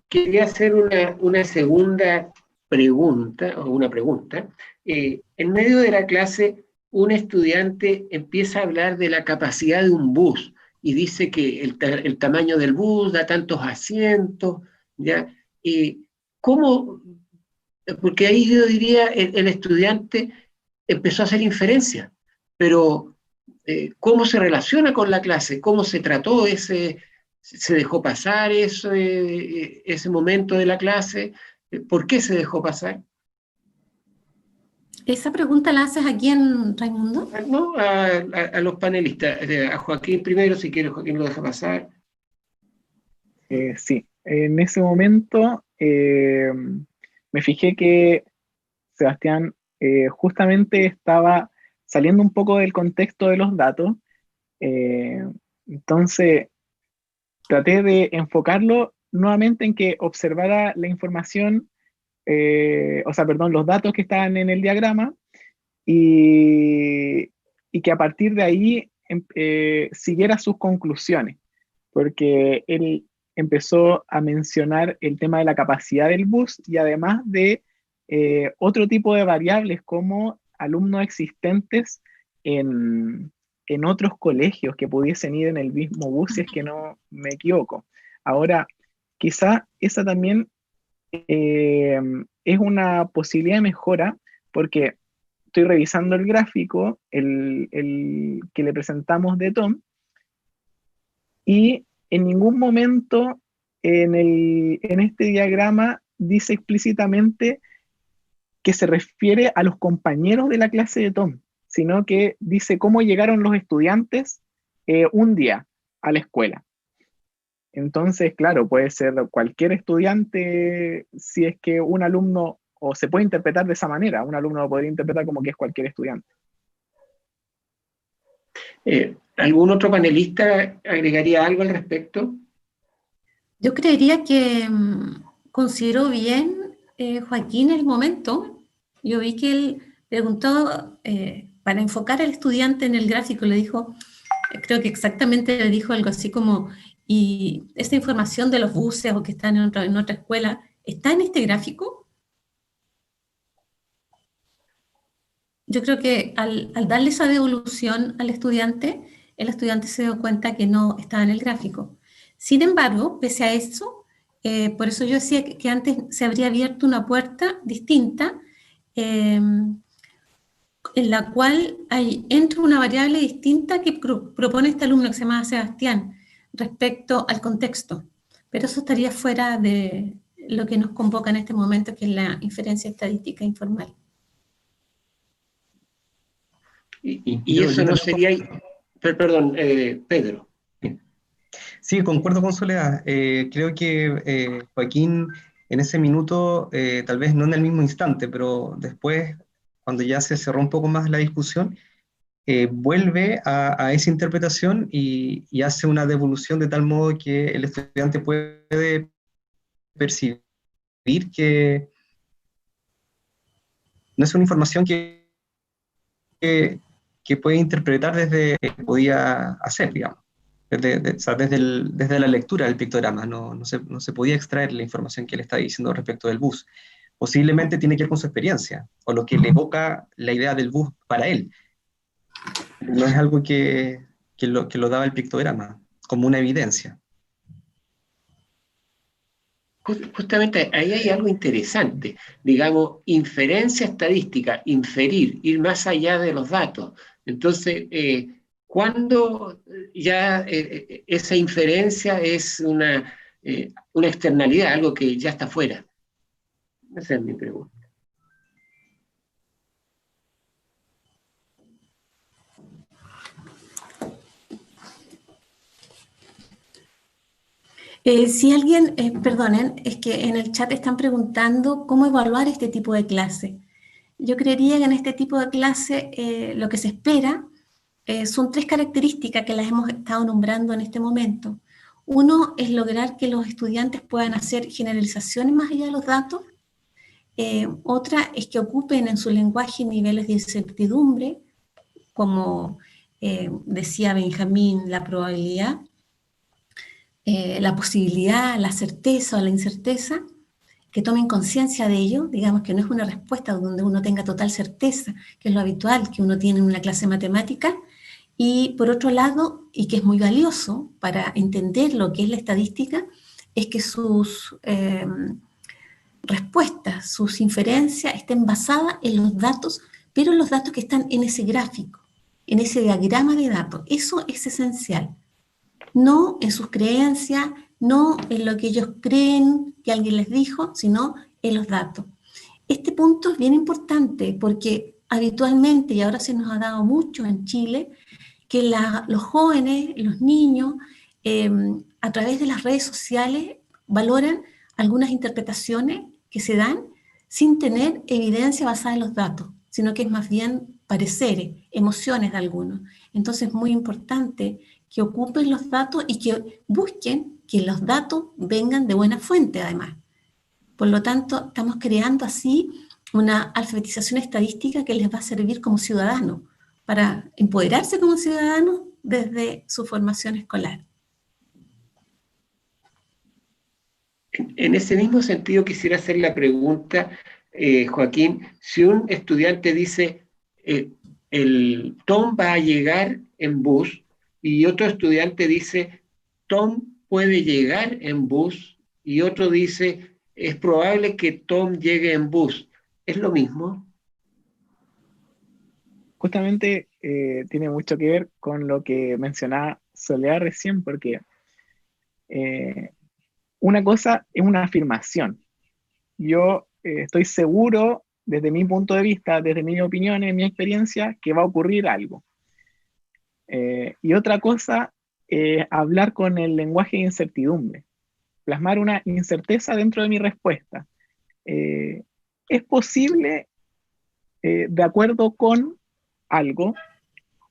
Quería hacer una segunda pregunta, o una pregunta. En medio de la clase, un estudiante empieza a hablar de la capacidad de un bus y dice que el tamaño del bus da tantos asientos, ¿ya? ¿Cómo? Porque ahí yo diría, el estudiante empezó a hacer inferencias, pero ¿cómo se relaciona con la clase? ¿Cómo se trató se dejó pasar ese momento de la clase? ¿Por qué se dejó pasar? ¿Esa pregunta la haces aquí en Raimundo? No, a los panelistas. A Joaquín primero, si quiere, Joaquín lo deja pasar. Sí, en ese momento me fijé que Sebastián justamente estaba saliendo un poco del contexto de los datos, entonces traté de enfocarlo nuevamente en que observara la información, los datos que estaban en el diagrama y que a partir de ahí siguiera sus conclusiones, porque él empezó a mencionar el tema de la capacidad del bus y además de otro tipo de variables como alumnos existentes en otros colegios que pudiesen ir en el mismo bus, si es que no me equivoco. Ahora, quizá esa también es una posibilidad de mejora, porque estoy revisando el gráfico, el que le presentamos de Tom, y en ningún momento en este diagrama dice explícitamente que se refiere a los compañeros de la clase de Tom, sino que dice cómo llegaron los estudiantes un día a la escuela. Entonces, claro, puede ser cualquier estudiante, si es que un alumno, o se puede interpretar de esa manera, un alumno lo podría interpretar como que es cualquier estudiante. ¿Algún otro panelista agregaría algo al respecto? Yo creería que consideró bien Joaquín el momento. Yo vi que él preguntó, para enfocar al estudiante en el gráfico, le dijo, creo que exactamente le dijo algo así como, ¿y esta información de los buses o que están en otra escuela, está en este gráfico? Yo creo que al darle esa devolución al estudiante, el estudiante se dio cuenta que no estaba en el gráfico. Sin embargo, pese a eso, por eso yo decía que antes se habría abierto una puerta distinta, en la cual entra una variable distinta que propone este alumno que se llama Sebastián, respecto al contexto. Pero eso estaría fuera de lo que nos convoca en este momento, que es la inferencia estadística informal. Y eso no sería... Perdón, Pedro. Sí, concuerdo con Soledad. Creo que Joaquín en ese minuto, tal vez no en el mismo instante, pero después, cuando ya se cerró un poco más la discusión, vuelve a esa interpretación y hace una devolución de tal modo que el estudiante puede percibir que no es una información que puede interpretar desde que podía hacer, digamos. Desde la lectura del pictograma, no se podía extraer la información que él está diciendo respecto del bus. Posiblemente tiene que ver con su experiencia, o lo que le evoca la idea del bus para él. No es algo que lo daba el pictograma, como una evidencia. Justamente ahí hay algo interesante, digamos, inferencia estadística, inferir, ir más allá de los datos. Entonces, ¿cuándo ya esa inferencia es una externalidad, algo que ya está fuera? Esa es mi pregunta. Si alguien, perdonen, es que en el chat están preguntando cómo evaluar este tipo de clase. Yo creería que en este tipo de clase lo que se espera son 3 características que las hemos estado nombrando en este momento. Uno es lograr que los estudiantes puedan hacer generalizaciones más allá de los datos. Otra es que ocupen en su lenguaje niveles de incertidumbre, como decía Benjamín, la probabilidad. la posibilidad, la certeza o la incerteza, que tomen conciencia de ello, digamos que no es una respuesta donde uno tenga total certeza, que es lo habitual que uno tiene en una clase de matemática, y por otro lado, y que es muy valioso para entender lo que es la estadística, es que sus respuestas, sus inferencias estén basadas en los datos, pero en los datos que están en ese gráfico, en ese diagrama de datos. Eso es esencial. No en sus creencias, no en lo que ellos creen que alguien les dijo, sino en los datos. Este punto es bien importante porque habitualmente, y ahora se nos ha dado mucho en Chile, que los jóvenes, los niños, a través de las redes sociales valoran algunas interpretaciones que se dan sin tener evidencia basada en los datos, sino que es más bien pareceres, emociones de algunos. Entonces es muy importante que ocupen los datos y que busquen que los datos vengan de buena fuente además. Por lo tanto, estamos creando así una alfabetización estadística que les va a servir como ciudadanos, para empoderarse como ciudadanos desde su formación escolar. En ese mismo sentido quisiera hacer la pregunta, Joaquín, si un estudiante dice, el Tom va a llegar en bus, y otro estudiante dice, Tom puede llegar en bus, y otro dice, es probable que Tom llegue en bus, ¿es lo mismo? Justamente tiene mucho que ver con lo que mencionaba Soledad recién, porque una cosa es una afirmación. Yo estoy seguro, desde mi punto de vista, desde mis opiniones, mi experiencia, que va a ocurrir algo. Y otra cosa es hablar con el lenguaje de incertidumbre, plasmar una incerteza dentro de mi respuesta. Es posible, de acuerdo con algo,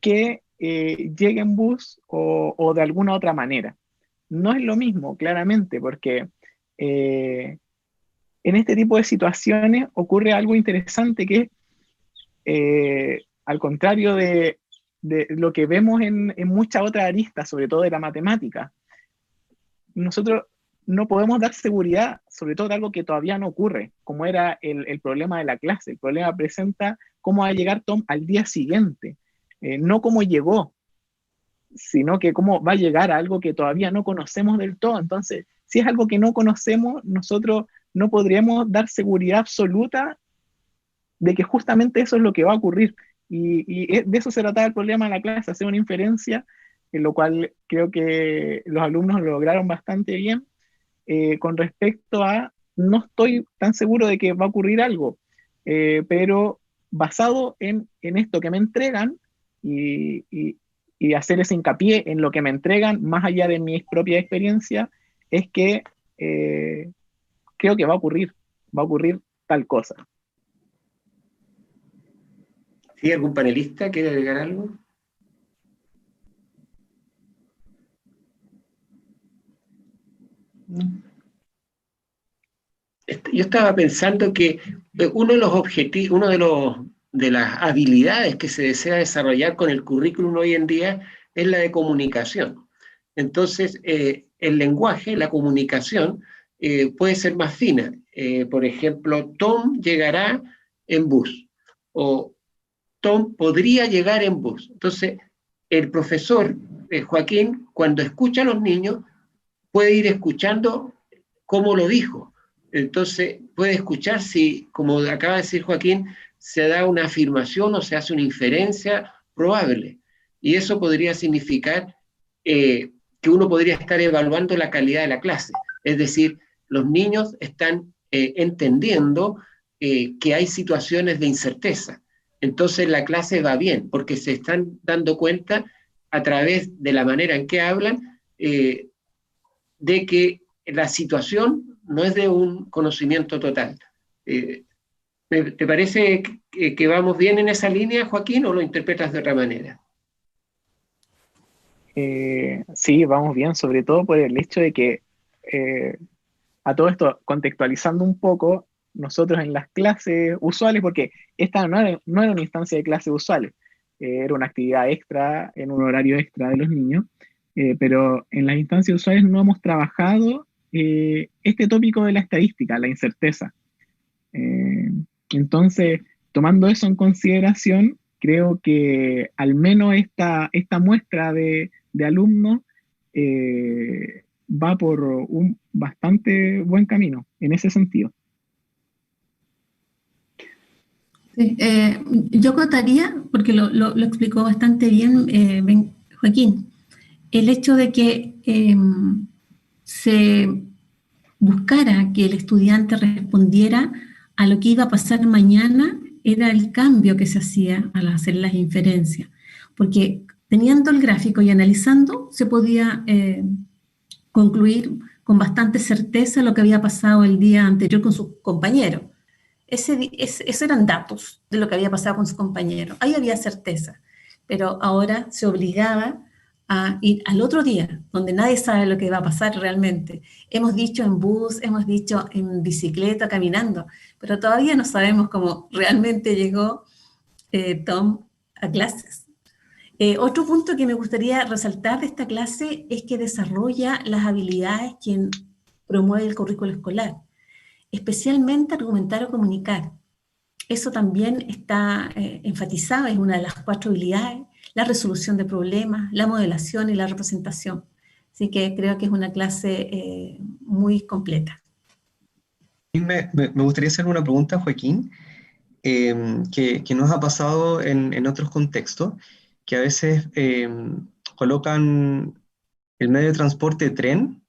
que llegue en bus o de alguna otra manera. No es lo mismo, claramente, porque en este tipo de situaciones ocurre algo interesante que, al contrario de lo que vemos en muchas otras aristas, sobre todo de la matemática, nosotros no podemos dar seguridad, sobre todo de algo que todavía no ocurre, como era el problema de la clase. El problema presenta cómo va a llegar Tom al día siguiente, no cómo llegó, sino que cómo va a llegar a algo que todavía no conocemos del todo. Entonces, si es algo que no conocemos, nosotros no podríamos dar seguridad absoluta de que justamente eso es lo que va a ocurrir. Y de eso se trataba el problema de la clase, hacer una inferencia, en lo cual creo que los alumnos lo lograron bastante bien, con respecto a, no estoy tan seguro de que va a ocurrir algo, pero basado en esto que me entregan y hacer ese hincapié en lo que me entregan, más allá de mi propia experiencia, es que creo que va a ocurrir tal cosa. ¿Sí? ¿Algún panelista quiere agregar algo? Yo estaba pensando que uno de los objetivos, de las habilidades que se desea desarrollar con el currículum hoy en día es la de comunicación. Entonces, el lenguaje, la comunicación, puede ser más fina. Por ejemplo, Tom llegará en bus, o Tom podría llegar en bus. Entonces, el profesor, Joaquín, cuando escucha a los niños, puede ir escuchando cómo lo dijo. Entonces, puede escuchar si, como acaba de decir Joaquín, se da una afirmación o se hace una inferencia probable. Y eso podría significar que uno podría estar evaluando la calidad de la clase. Es decir, los niños están entendiendo que hay situaciones de incerteza. Entonces la clase va bien, porque se están dando cuenta a través de la manera en que hablan de que la situación no es de un conocimiento total. ¿Te parece que vamos bien en esa línea, Joaquín, o lo interpretas de otra manera? Sí, vamos bien, sobre todo por el hecho de que a todo esto, contextualizando un poco, nosotros en las clases usuales, porque esta no era una instancia de clases usuales, era una actividad extra, en un horario extra de los niños, pero en las instancias usuales no hemos trabajado este tópico de la estadística, la incerteza. Entonces, tomando eso en consideración, creo que al menos esta muestra de alumnos va por un bastante buen camino en ese sentido. Sí, yo acotaría, porque lo explicó bastante bien Joaquín, el hecho de que se buscara que el estudiante respondiera a lo que iba a pasar mañana era el cambio que se hacía al hacer las inferencias, porque teniendo el gráfico y analizando se podía concluir con bastante certeza lo que había pasado el día anterior con sus compañeros. Esos eran datos de lo que había pasado con sus compañeros. Ahí había certeza, pero ahora se obligaba a ir al otro día, donde nadie sabe lo que va a pasar realmente. Hemos dicho en bus, hemos dicho en bicicleta, caminando, pero todavía no sabemos cómo realmente llegó Tom a clases. Otro punto que me gustaría resaltar de esta clase es que desarrolla las habilidades que promueve el currículo escolar, especialmente argumentar o comunicar. Eso también está enfatizado, es una de las 4 habilidades, la resolución de problemas, la modelación y la representación. Así que creo que es una clase muy completa. Me gustaría hacer una pregunta, Joaquín, que nos ha pasado en otros contextos, que a veces colocan el medio de transporte tren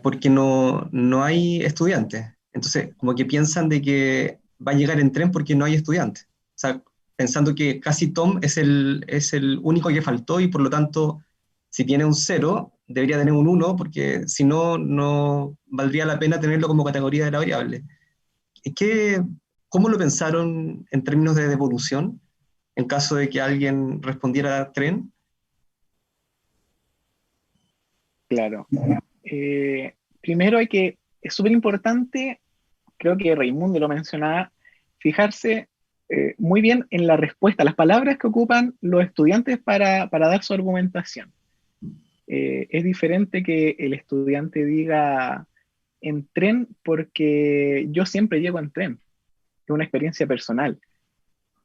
porque no hay estudiantes. Entonces, como que piensan de que va a llegar en tren porque no hay estudiantes. O sea, pensando que casi Tom es el único que faltó y por lo tanto, si tiene un 0, debería tener un 1 porque si no, no valdría la pena tenerlo como categoría de la variable. ¿Cómo lo pensaron en términos de devolución en caso de que alguien respondiera tren? Claro. Primero es súper importante, creo que Raimundo lo mencionaba, fijarse muy bien en la respuesta, las palabras que ocupan los estudiantes para dar su argumentación. Es diferente que el estudiante diga en tren porque yo siempre llego en tren, es una experiencia personal.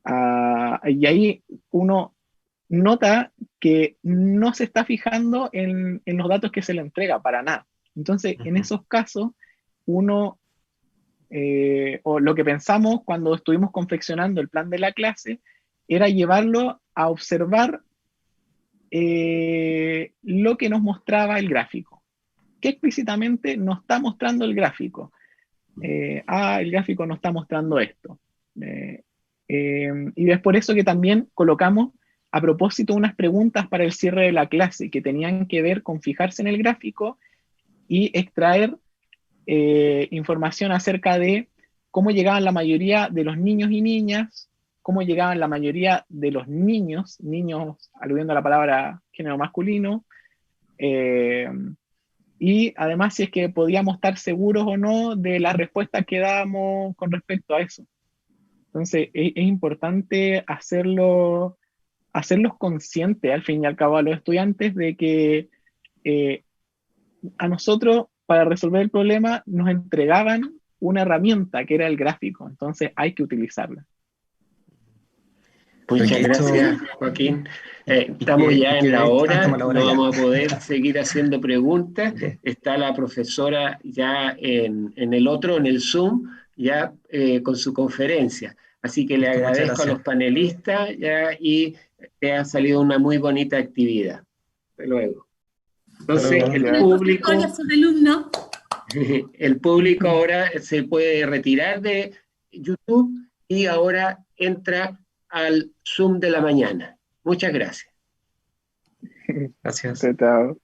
Y ahí uno nota que no se está fijando en los datos que se le entrega para nada. Entonces, en esos casos, uno, o lo que pensamos cuando estuvimos confeccionando el plan de la clase, era llevarlo a observar lo que nos mostraba el gráfico. ¿Qué explícitamente nos está mostrando el gráfico? El gráfico nos está mostrando esto. Y es por eso que también colocamos a propósito unas preguntas para el cierre de la clase que tenían que ver con fijarse en el gráfico y extraer información acerca de cómo llegaban la mayoría de los niños y niñas, cómo llegaban la mayoría de los niños aludiendo a la palabra género masculino, y además si es que podíamos estar seguros o no de las respuestas que dábamos con respecto a eso. Entonces es importante hacerlos conscientes al fin y al cabo a los estudiantes de que a nosotros para resolver el problema nos entregaban una herramienta que era el gráfico, entonces hay que utilizarla. Muchas gracias, Joaquín. Estamos ya en la hora, no vamos a poder seguir haciendo preguntas. Está la profesora ya en el Zoom, ya con su conferencia. Así que le agradezco a los panelistas ya, y te ha salido una muy bonita actividad. Hasta luego. Entonces, el público ahora se puede retirar de YouTube y ahora entra al Zoom de la mañana. Muchas gracias. Gracias. Chao.